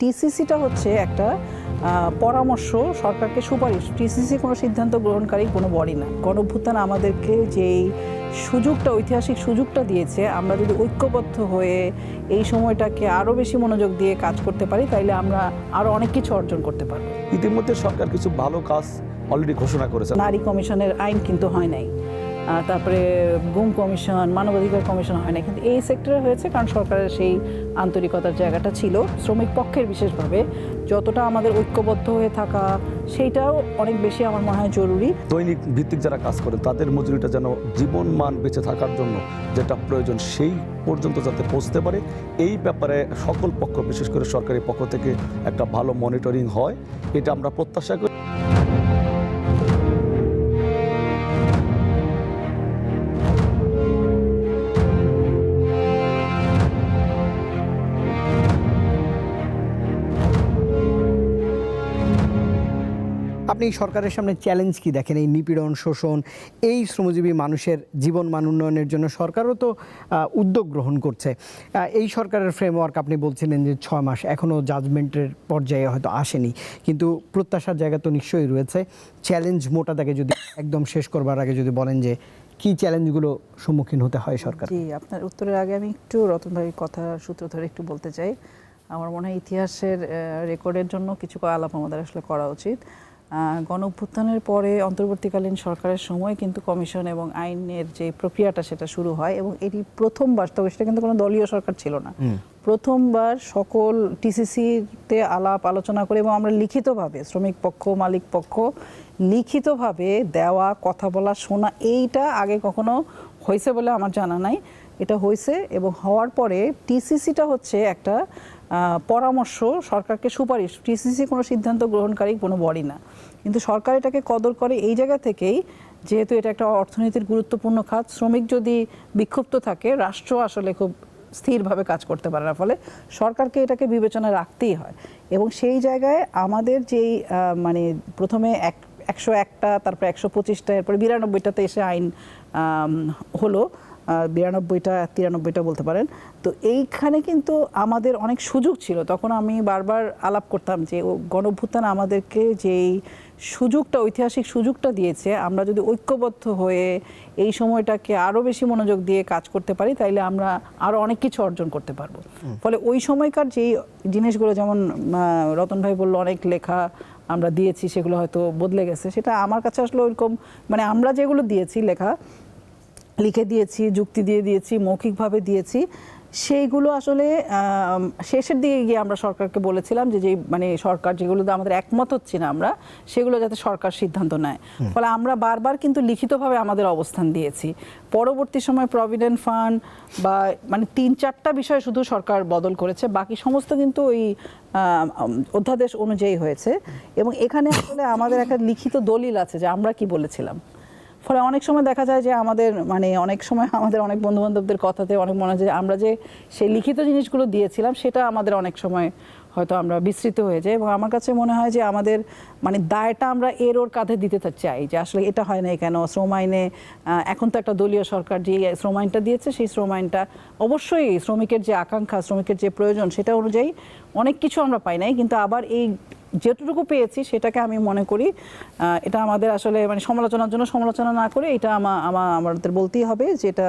টিসিসিটা হচ্ছে একটা পরামর্শ, সরকারকে সুপারিশ। টিসিসি কোনো সিদ্ধান্ত গ্রহণকারী কোনো বডি না। গণঅভ্যুত্থান আমাদেরকে যেই সুযোগটা, ঐতিহাসিক সুযোগটা দিয়েছে, আমরা যদি ঐক্যবদ্ধ হয়ে এই সময়টাকে আরও বেশি মনোযোগ দিয়ে কাজ করতে পারি, তাইলে আমরা আরও অনেক কিছু অর্জন করতে পারবো। ইতিমধ্যে সরকার কিছু ভালো কাজ অলরেডি ঘোষণা করেছে। নারী কমিশনের আইন কিন্তু হয় নাই, তারপরে গুম কমিশন, মানবাধিকার কমিশন হয় না, কিন্তু এই সেক্টরে হয়েছে কারণ সরকারের সেই আন্তরিকতার জায়গাটা ছিল। শ্রমিক পক্ষের বিশেষভাবে যতটা আমাদের ঐক্যবদ্ধ হয়ে থাকা, সেইটাও অনেক বেশি আমার মনে হয় জরুরি। দৈনিক ভিত্তিক যারা কাজ করে তাদের মজুরিটা যেন জীবন মান বেঁচে থাকার জন্য যেটা প্রয়োজন সেই পর্যন্ত যাতে পৌঁছতে পারে, এই ব্যাপারে সকল পক্ষ, বিশেষ করে সরকারি পক্ষ থেকে একটা ভালো মনিটরিং হয়, এটা আমরা প্রত্যাশা করি। আপনি সরকারের সামনে চ্যালেঞ্জ কি দেখেন? এই নিপীড়ন, শোষণ, এই শ্রমজীবী মানুষের জীবন মান উন্নয়নের জন্য সরকারও তো উদ্যোগ গ্রহণ করছে। এই সরকারের ফ্রেমওয়ার্ক আপনি বলছিলেন যে 6 মাস, এখনও জাজমেন্টের পর্যায়ে হয়তো আসেনি, কিন্তু প্রত্যাশার জায়গা তো নিশ্চয়ই রয়েছে। চ্যালেঞ্জ মোটা দাগে যদি একদম শেষ করবার আগে যদি বলেন যে কী চ্যালেঞ্জগুলো সম্মুখীন হতে হয় সরকার? জি, আপনার উত্তরের আগে আমি একটু রতন ভাইয়ের কথা সূত্র ধরে একটু বলতে চাই। আমার মনে হয় ইতিহাসের রেকর্ডের জন্য কিছু আলাপ আমাদের আসলে করা উচিত। গণঅভ্যুত্থানের পরে অন্তর্বর্তীকালীন সরকারের সময় কিন্তু কমিশন এবং আইনের যে প্রক্রিয়াটা সেটা শুরু হয়, এবং এটি প্রথমবার, তবে সেটা কিন্তু কোনো দলীয় সরকার ছিল না, প্রথমবার সকল টিসিসিতে আলাপ আলোচনা করে, এবং আমরা লিখিতভাবে, শ্রমিক পক্ষ, মালিক পক্ষ লিখিতভাবে দেওয়া, কথা বলা, শোনা, এইটা আগে কখনো হয়েছে বলে আমার জানা নাই। এটা হয়েছে, এবং হওয়ার পরে টিসিসিটা হচ্ছে একটা পরামর্শ, সরকারকে সুপারিশ। টিসিসি কোনো সিদ্ধান্ত গ্রহণকারী কোনো বডি না, কিন্তু সরকার এটাকে কদর করে এই জায়গা থেকেই, যেহেতু এটা একটা অর্থনীতির গুরুত্বপূর্ণ খাত। শ্রমিক যদি বিক্ষুব্ধ থাকে, রাষ্ট্র আসলে খুব স্থিরভাবে কাজ করতে পারে না, ফলে সরকারকে এটাকে বিবেচনায় রাখতেই হয়। এবং সেই জায়গায় আমাদের যেই মানে প্রথমে 101টা, তারপর 125টা, এরপরে 92টাতে এসে আইন হলো, 92টা 93টা বলতে পারেন। তো এইখানে কিন্তু আমাদের অনেক সুযোগ ছিল। তখন আমি বারবার আলাপ করতাম যে গণঅভ্যুত্থান আমাদেরকে যেই সুযোগটা, ঐতিহাসিক সুযোগটা দিয়েছে, আমরা যদি ঐক্যবদ্ধ হয়ে এই সময়টাকে আরও বেশি মনোযোগ দিয়ে কাজ করতে পারি, তাইলে আমরা আরও অনেক কিছু অর্জন করতে পারবো। ফলে ওই সময়কার যেই জিনিসগুলো, যেমন রতন ভাই বললো, অনেক লেখা আমরা দিয়েছি, সেগুলো হয়তো বদলে গেছে, সেটা আমার কাছে আসলে ওইরকম, মানে আমরা যেগুলো দিয়েছি, লিখে দিয়েছি, যুক্তি দিয়ে দিয়েছি, মৌখিকভাবে দিয়েছি, সেইগুলো আসলে শেষের দিকে গিয়ে আমরা সরকারকে বলেছিলাম যে মানে সরকার যেগুলোতে আমাদের একমত হচ্ছে না, আমরা সেগুলো যাতে সরকার সিদ্ধান্ত নেয়। ফলে আমরা বারবার কিন্তু লিখিতভাবে আমাদের অবস্থান দিয়েছি। পরবর্তী সময় প্রভিডেন্ট ফান্ড বা মানে 3-4টা বিষয় শুধু সরকার বদল করেছে, বাকি সমস্ত কিন্তু ওই অধ্যাদেশ অনুযায়ী হয়েছে। এবং এখানে আসলে আমাদের একটা লিখিত দলিল আছে যে আমরা কি বলেছিলাম। ফলে অনেক সময় দেখা যায় যে আমাদের, মানে অনেক সময় আমাদের অনেক বন্ধুবান্ধবদের কথাতে অনেক মনে হয় যে আমরা যে সেই লিখিত জিনিসগুলো দিয়েছিলাম, সেটা আমাদের অনেক সময় হয়তো আমরা বিস্মৃত হয়ে যাই। এবং আমার কাছে মনে হয় যে আমাদের মানে দায়টা আমরা ওর কাঁধে দিতে চাই, যে আসলে এটা হয় না কেন। শ্রম আইনে এখন তো একটা দলীয় সরকার যে শ্রম আইনটা দিয়েছে, সেই শ্রম আইনটা অবশ্যই শ্রমিকের যে আকাঙ্ক্ষা, শ্রমিকের যে প্রয়োজন, সেটা অনুযায়ী অনেক কিছু আমরা পাই নাই, কিন্তু আবার এই যেটুকু পেয়েছি সেটাকে আমি মনে করি এটা আমাদের আসলে মানে সমালোচনার জন্য সমালোচনা না করে এটা আমাদের বলতেই হবে যে এটা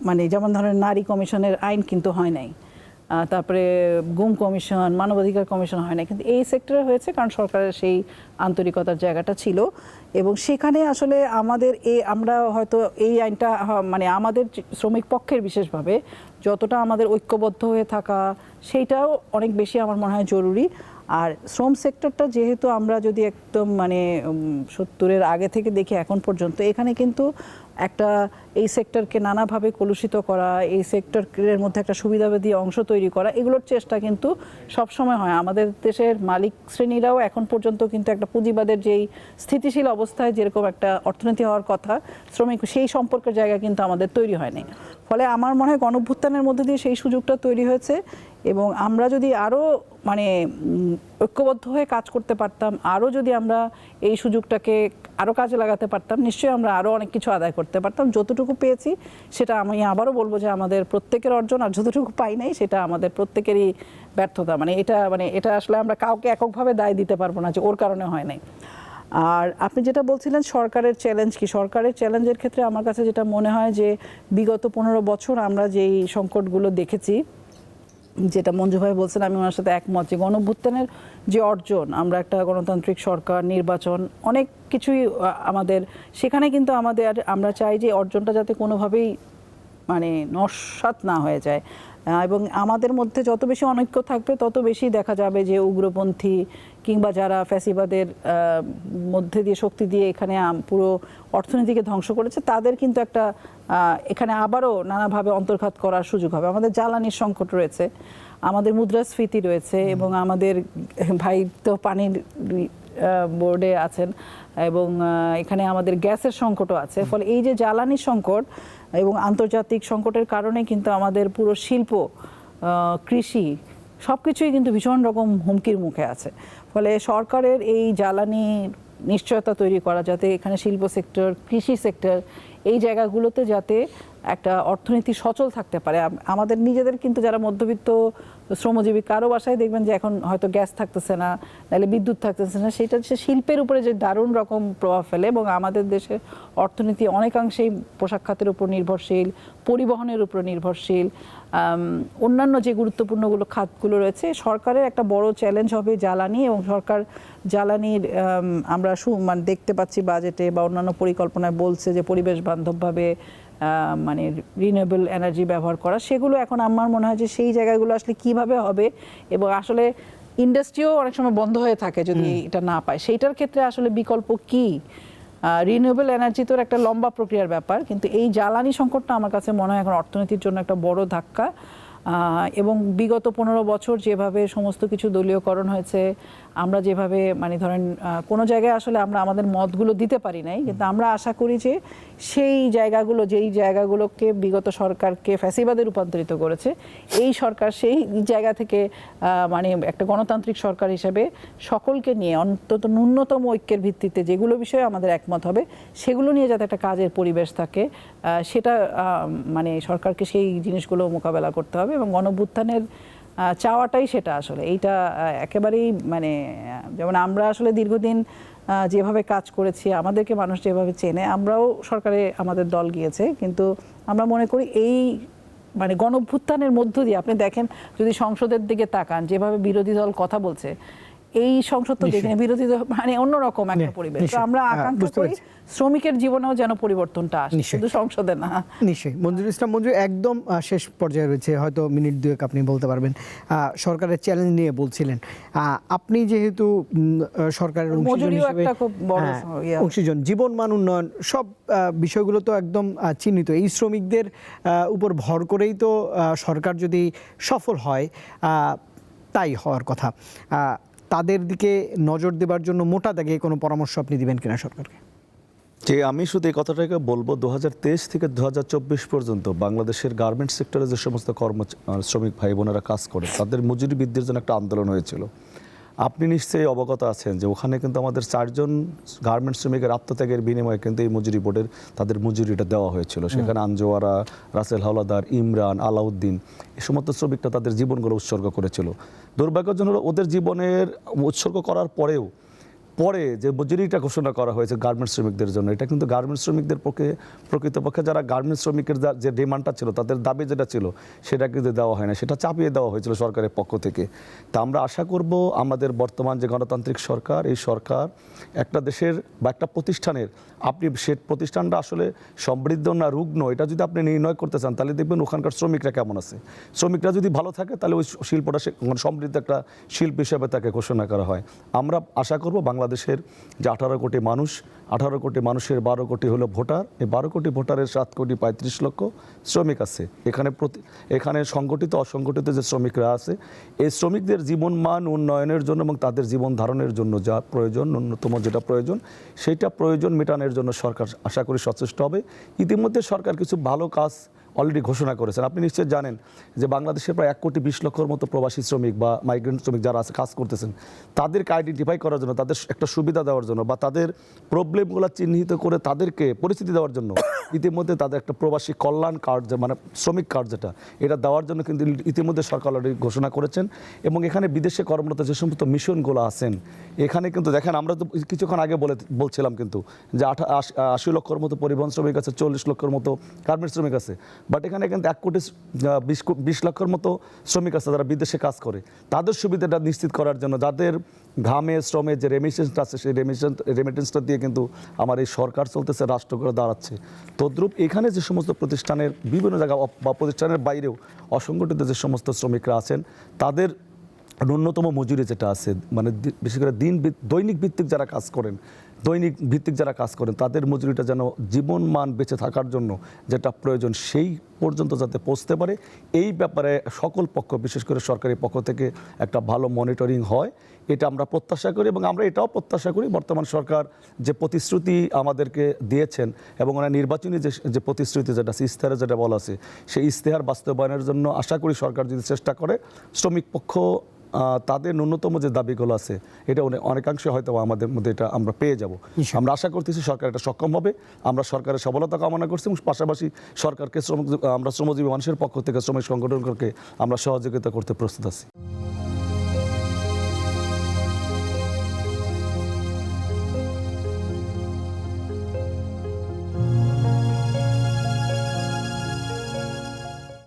মানে যেমন ধরেন নারী কমিশনের আইন কিন্তু হয় নাই, তারপরে গুম কমিশন, মানবাধিকার কমিশন হয় না, কিন্তু এই সেক্টরে হয়েছে কারণ সরকারের সেই আন্তরিকতার জায়গাটা ছিল। এবং সেখানে আসলে আমাদের আমরা হয়তো এই আইনটা মানে আমাদের শ্রমিক পক্ষের বিশেষভাবে যতটা আমাদের ঐক্যবদ্ধ হয়ে থাকা, সেইটাও অনেক বেশি আমার মনে হয় জরুরি। আর শ্রম সেক্টরটা যেহেতু আমরা যদি একদম মানে 70-এর আগে থেকে দেখি এখন পর্যন্ত, এখানে কিন্তু একটা এই সেক্টরকে নানাভাবে কলুষিত করা, এই সেক্টরের মধ্যে একটা সুবিধাবাদী অংশ তৈরি করা, এগুলোর চেষ্টা কিন্তু সবসময় হয়। আমাদের দেশের মালিক শ্রেণীরাও এখন পর্যন্ত কিন্তু একটা পুঁজিবাদের যেই স্থিতিশীল অবস্থায় যেরকম একটা অর্থনীতি হওয়ার কথা, শ্রমিক সেই সম্পর্কের জায়গা কিন্তু আমাদের তৈরি হয়নি। ফলে আমার মনে হয় গণঅভ্যুত্থানের মধ্যে দিয়ে সেই সুযোগটা তৈরি হয়েছে, এবং আমরা যদি আরও মানে ঐক্যবদ্ধ হয়ে কাজ করতে পারতাম, আরও যদি আমরা এই সুযোগটাকে আরও কাজে লাগাতে পারতাম, নিশ্চয়ই আমরা আরও অনেক কিছু আদায় করতে পারতাম। যতটুকু পেয়েছি সেটা আমি আবারও বলবো যে আমাদের প্রত্যেকের অর্জন, আর যতটুকু পাই নাই সেটা আমাদের প্রত্যেকেরই ব্যর্থতা। মানে এটা আসলে আমরা কাউকে এককভাবে দায় দিতে পারবো না যে ওর কারণে হয় নাই। আর আপনি যেটা বলছিলেন সরকারের চ্যালেঞ্জ কি, সরকারের চ্যালেঞ্জের ক্ষেত্রে আমার কাছে যেটা মনে হয় যে বিগত 15 বছর আমরা যেই সংকটগুলো দেখেছি, যেটা মঞ্জু ভাই বলছেন আমি ওনার সাথে একমত, যে গণঅভ্যুত্থানের যে অর্জন, আমরা একটা গণতান্ত্রিক সরকার, নির্বাচন, অনেক কিছুই আমাদের সেখানে, কিন্তু আমরা চাই যে অর্জনটা যাতে কোনোভাবেই মানে নস্যাৎ না হয়ে যায়, এবং আমাদের মধ্যে যত বেশি অনৈক্য থাকবে তত বেশি দেখা যাবে যে উগ্রপন্থী কিংবা যারা ফ্যাসিবাদের মধ্যে দিয়ে শক্তি দিয়ে এখানে পুরো অর্থনীতিকে ধ্বংস করেছে তাদের কিন্তু একটা এখানে আবারও নানাভাবে অন্তর্ঘাত করার সুযোগ হবে। আমাদের জ্বালানির সংকট রয়েছে, আমাদের মুদ্রাস্ফীতি রয়েছে, এবং আমাদের ভাই তো পানির বোর্ডে আছেন, এবং এখানে আমাদের গ্যাসের সংকটও আছে। ফলে এই যে জ্বালানি সংকট এবং আন্তর্জাতিক সংকটের কারণে কিন্তু আমাদের পুরো শিল্প, কৃষি সব কিছুই কিন্তু ভীষণ রকম হুমকির মুখে আছে। ফলে সরকারের এই জ্বালানি নিশ্চয়তা তৈরি করা, যাতে এখানে শিল্প সেক্টর, কৃষি সেক্টর, এই জায়গাগুলোতে যাতে একটা অর্থনীতি সচল থাকতে পারে। আমাদের নিজেদের কিন্তু যারা মধ্যবিত্ত শ্রমজীবী, কারো বাসায় দেখবেন যে এখন হয়তো গ্যাস থাকতেছে না, নাহলে বিদ্যুৎ থাকতেছে না, সেটা হচ্ছে শিল্পের উপরে যে দারুণ রকম প্রভাব ফেলে। এবং আমাদের দেশের অর্থনীতি অনেকাংশেই পোশাক খাতের উপর নির্ভরশীল, পরিবহনের উপর নির্ভরশীল, অন্যান্য যে গুরুত্বপূর্ণ খাতগুলো রয়েছে। সরকারের একটা বড় চ্যালেঞ্জ হবে জ্বালানি, এবং সরকার জ্বালানির আমরা মানে দেখতে পাচ্ছি বাজেটে বা অন্যান্য পরিকল্পনায় বলছে যে পরিবেশ বান্ধবভাবে মানে রিনিউয়েবল এনার্জি ব্যবহার করা, সেগুলো এখন আমার মনে হয় যে সেই জায়গাগুলো আসলে কিভাবে হবে, এবং আসলে ইন্ডাস্ট্রিও অনেক সময় বন্ধ হয়ে থাকে যদি এটা না পায়, সেইটার ক্ষেত্রে আসলে বিকল্প কি। রিনিউয়েবল এনার্জি তো একটা লম্বা প্রক্রিয়ার ব্যাপার, কিন্তু এই জ্বালানি সংকটটা আমার কাছে মনে হয় এখন অর্থনীতির জন্য একটা বড় ধাক্কা। এবং বিগত 15 বছর যেভাবে সমস্ত কিছু দলীয়করণ হয়েছে, আমরা যেভাবে মানে ধরেন কোনো জায়গায় আসলে আমরা আমাদের মতগুলো দিতে পারি নাই, কিন্তু আমরা আশা করি যে সেই জায়গাগুলো, যেই জায়গাগুলোকে বিগত সরকারকে ফ্যাসিবাদে রূপান্তরিত করেছে, এই সরকার সেই জায়গা থেকে মানে একটা গণতান্ত্রিক সরকার হিসেবে সকলকে নিয়ে অন্তত ন্যূনতম ঐক্যের ভিত্তিতে যেগুলো বিষয়ে আমাদের একমত হবে সেগুলো নিয়ে যাতে একটা কাজের পরিবেশ থাকে, সেটা মানে সরকারকে সেই জিনিসগুলো মোকাবেলা করতে হবে। এবং গণঅভ্যুত্থানের চাওয়াটাই সেটা আসলে, এইটা একেবারেই মানে যেমন আমরা আসলে দীর্ঘদিন যেভাবে কাজ করেছি, আমাদেরকে মানুষ যেভাবে চেনে, আমরাও সরকারে আমাদের দল গিয়েছে, কিন্তু আমরা মনে করি এই মানে গণঅভ্যুত্থানের মধ্য দিয়ে আপনি দেখেন যদি সংসদের দিকে তাকান, যেভাবে বিরোধী দল কথা বলছে, এই সংসদ তো দেখেন বিরোধী দল মানে অন্যরকম একটা পরিবেশ। তো আমরা আকাঙ্ক্ষা করি শ্রমিকের জীবনেও যেন পরিবর্তনটা আসে, শুধু সংসদে না। নিশ্চয়ই। মঞ্জুর ইসলাম মঞ্জু, একদম শেষ পর্যায়ে রয়েছে, হয়তো মিনিট দুয়েক আপনি বলতে পারবেন। সরকারের চ্যালেঞ্জ নিয়ে বলছিলেন, আপনি যেহেতু সরকারের অংশীজন, জীবন মান উন্নয়ন সব বিষয়গুলো তো একদম চিহ্নিত। এই শ্রমিকদের উপর ভর করেই তো সরকার যদি সফল হয়, তাই হওয়ার কথা, তাদের দিকে নজর দেবার জন্য মোটা দাগে কোনো পরামর্শ আপনি দিবেন কিনা সরকারকে? যে আমি শুধু এই কথাটাকে বলবো, 2023 থেকে 2024 পর্যন্ত বাংলাদেশের গার্মেন্টস সেক্টরে যে সমস্ত শ্রমিক ভাই বোনেরা কাজ করে তাদের মজুরি বৃদ্ধির জন্য একটা আন্দোলন হয়েছিল। আপনি নিশ্চয়ই অবগত আছেন যে ওখানে কিন্তু আমাদের 4 জন গার্মেন্টস শ্রমিকের আত্মত্যাগের বিনিময়ে কিন্তু এই মজুরি বোর্ডের তাদের মজুরিটা দেওয়া হয়েছিল। সেখানে আঞ্জোয়ারা, রাসেল হাওলাদার, ইমরান, আলাউদ্দিন এই সমস্ত শ্রমিকরা তাদের জীবনগুলো উৎসর্গ করেছিল। দুর্ভাগ্যজনক ওদের জীবনের উৎসর্গ করার পরেও পরে যে মজুরিটা ঘোষণা করা হয়েছে গার্মেন্টস শ্রমিকদের জন্য, এটা কিন্তু গার্মেন্টস শ্রমিকদের পক্ষে প্রকৃতপক্ষে যারা গার্মেন্টস শ্রমিকের যে ডিমান্ডটা ছিল, তাদের দাবি যেটা ছিল সেটা কিন্তু দেওয়া হয় না, সেটা চাপিয়ে দেওয়া হয়েছিল সরকারের পক্ষ থেকে। তা আমরা আশা করব আমাদের বর্তমান যে গণতান্ত্রিক সরকার, এই সরকার একটা দেশের বা একটা প্রতিষ্ঠানের, আপনি সে প্রতিষ্ঠানটা আসলে সমৃদ্ধ না রুগ্ন এটা যদি আপনি নির্ণয় করতে চান, তাহলে দেখবেন ওখানকার শ্রমিকরা কেমন আছে। শ্রমিকরা যদি ভালো থাকে তাহলে ওই শিল্পটা সমৃদ্ধ একটা শিল্প হিসেবে তাকে ঘোষণা করা হয়। আমরা আশা করব বাংলাদেশের যে 18 কোটি মানুষ, 18 কোটি মানুষের 12 কোটি হলো ভোটার, এই 12 কোটি ভোটারের 7 কোটি 35 লক্ষ শ্রমিক আছে এখানে সংগঠিত অসংগঠিত যে শ্রমিকরা আছে, এই শ্রমিকদের জীবনমান উন্নয়নের জন্য এবং তাদের জীবন ধারণের জন্য যা প্রয়োজন, ন্যূনতম যেটা প্রয়োজন, সেইটা প্রয়োজন মেটানোর জন্য সরকার আশা করি সচেষ্ট হবে। ইতিমধ্যে সরকার কিছু ভালো কাজ অলরেডি ঘোষণা করেছেন। আপনি নিশ্চয়ই জানেন যে বাংলাদেশের প্রায় 1,20,00,000 মতো প্রবাসী শ্রমিক বা মাইগ্রেন্ট শ্রমিক যারা আছে কাজ করতেছেন, তাদেরকে আইডেন্টিফাই করার জন্য, তাদের একটা সুবিধা দেওয়ার জন্য বা তাদের প্রবলেমগুলো চিহ্নিত করে তাদেরকে পরিস্থিতি দেওয়ার জন্য ইতিমধ্যে তাদের একটা প্রবাসী কল্যাণ কার্ড, মানে শ্রমিক কার্ড যেটা, এটা দেওয়ার জন্য কিন্তু ইতিমধ্যে সরকার অলরেডি ঘোষণা করেছেন। এবং এখানে বিদেশে কর্মরত যে সমস্ত মিশনগুলো আছেন, এখানে কিন্তু দেখেন আমরা তো কিছুক্ষণ আগে বলছিলাম কিন্তু যে 80 লক্ষের মতো পরিবহন শ্রমিক আছে, 40 লক্ষের মতো গার্মেন্টস শ্রমিক আছে, বাট এখানে কিন্তু 1,20 লক্ষের মতো শ্রমিক আছে যারা বিদেশে কাজ করে। তাদের সুবিধাটা নিশ্চিত করার জন্য, যাদের ঘামে শ্রমে যে রেমিটেন্সটা আছে, সেই রেমিটেন্সটা দিয়ে কিন্তু আমার এই সরকার চলতেছে, রাষ্ট্র করে দাঁড়াচ্ছে। তদ্রূপ এখানে যে সমস্ত প্রতিষ্ঠানের বিভিন্ন জায়গা বা প্রতিষ্ঠানের বাইরেও অসংগঠিত যে সমস্ত শ্রমিকরা আছেন, তাদের ন্যূনতম মজুরি যেটা আছে, মানে বিশেষ করে দৈনিক ভিত্তিক যারা কাজ করেন, তাদের মজুরিটা যেন জীবন মান বেঁচে থাকার জন্য যেটা প্রয়োজন সেই পর্যন্ত যাতে পৌঁছতে পারে, এই ব্যাপারে সকল পক্ষ, বিশেষ করে সরকারি পক্ষ থেকে একটা ভালো মনিটরিং হয়, এটা আমরা প্রত্যাশা করি। এবং আমরা এটাও প্রত্যাশা করি বর্তমান সরকার যে প্রতিশ্রুতি আমাদেরকে দিয়েছেন এবং ওনার নির্বাচনী যে প্রতিশ্রুতি যেটা ইশতেহারে যেটা বলা আছে, সেই ইশতেহার বাস্তবায়নের জন্য আশা করি সরকার যদি চেষ্টা করে, শ্রমিক পক্ষ তাদের ন্যূনতম যে দাবিগুলো আছে এটা অনেকাংশে হয়তো আমাদের মধ্যে এটা আমরা পেয়ে যাব। আমরা আশা করতেছি সরকার এটা সক্ষম হবে। আমরা সরকারের সফলতা কামনা করছি এবং পাশাপাশি সরকারকে আমরা শ্রমজীবী মানুষের পক্ষ থেকে শ্রমিক সংগঠনকে আমরা সহযোগিতা করতে প্রস্তুত আছি।